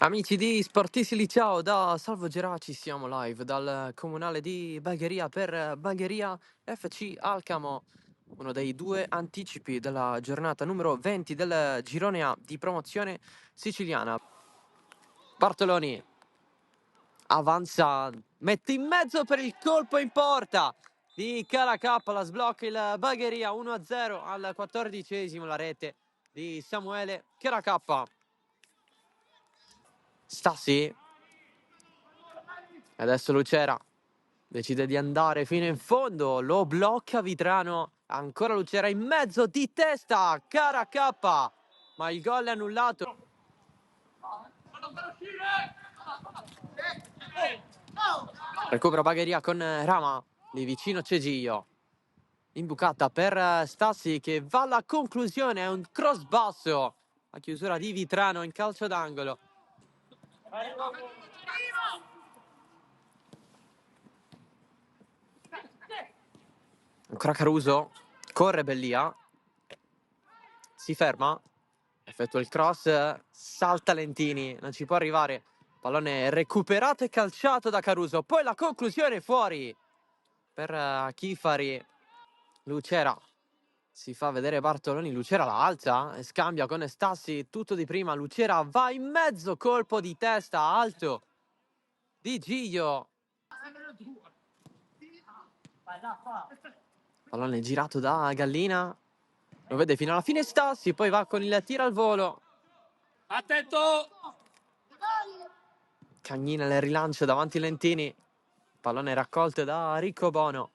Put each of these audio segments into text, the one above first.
Amici di Sportissili, ciao da Salvo Geraci, siamo live dal comunale di Bagheria per Bagheria FC Alcamo, uno dei due anticipi della giornata numero 20 del girone A di promozione siciliana. Bartoloni avanza, mette in mezzo per il colpo in porta di Caracappa, la sblocca il Bagheria 1-0 al 14esimo, la rete di Samuele Caracappa. Stassi. E adesso Lucera decide di andare fino in fondo, lo blocca Vitrano, ancora Lucera in mezzo di testa, Caracappa, ma il gol è annullato. Recupera Bagheria con Rama, lì vicino c'è Gio. Imbucata per Stassi che va alla conclusione, è un cross basso, a chiusura di Vitrano in calcio d'angolo. Ancora Caruso, corre Bellia, si ferma, effettua il cross, salta Lentini, non ci può arrivare. Pallone recuperato e calciato da Caruso. Poi la conclusione fuori per Chifari. Lucera si fa vedere Bartoloni. Lucera la alza e scambia con Stassi. Tutto di prima. Lucera va in mezzo, colpo di testa alto di Gio. Pallone girato da Gallina. Lo vede fino alla fine Stassi. Poi va con il tiro al volo. Attento! Cagnina nel rilancio davanti Lentini. Pallone raccolto da Riccobono.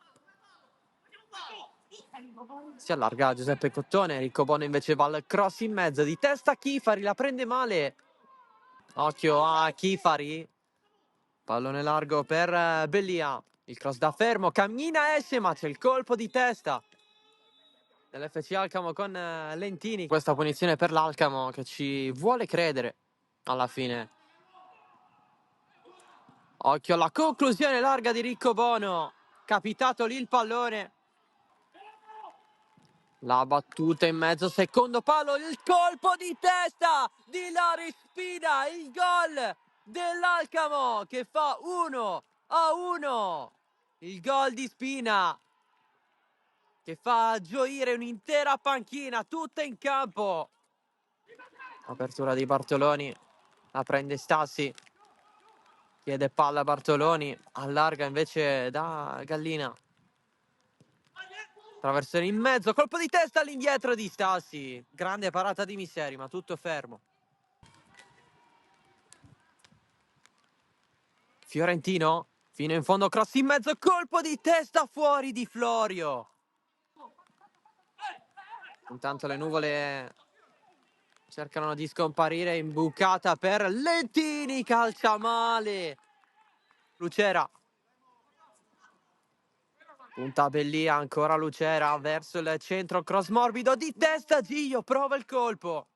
Si allarga Giuseppe Cottone. Riccobono invece va al cross in mezzo. Di testa Chifari, la prende male. Occhio a Chifari. Pallone largo per Bellia. Il cross da fermo. Cammina esce, ma c'è il colpo di testa dell'FC Alcamo con Lentini. Questa punizione per l'Alcamo che ci vuole credere alla fine. Occhio alla conclusione larga di Riccobono. Capitato lì il pallone. La battuta in mezzo, secondo palo, il colpo di testa di Lari Spina, il gol dell'Alcamo che fa 1-1. Il gol di Spina che fa gioire un'intera panchina, tutta in campo. Apertura di Bartoloni, la prende Stassi, chiede palla a Bartoloni, allarga invece da Gallina. Traversone in mezzo, colpo di testa all'indietro di Stassi. Grande parata di Misseri, ma tutto fermo. Fiorentino, fino in fondo, cross in mezzo, colpo di testa fuori di Florio. Intanto le nuvole cercano di scomparire, imbucata per Lentini, calcia male. Lucera. Punta Bellia, ancora Lucera, verso il centro, cross morbido di testa, Gio, prova il colpo.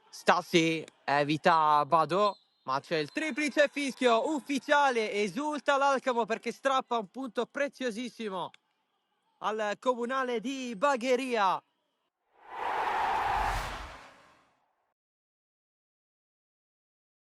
Stassi evita Badò, ma c'è il triplice fischio ufficiale, esulta l'Alcamo perché strappa un punto preziosissimo al comunale di Bagheria.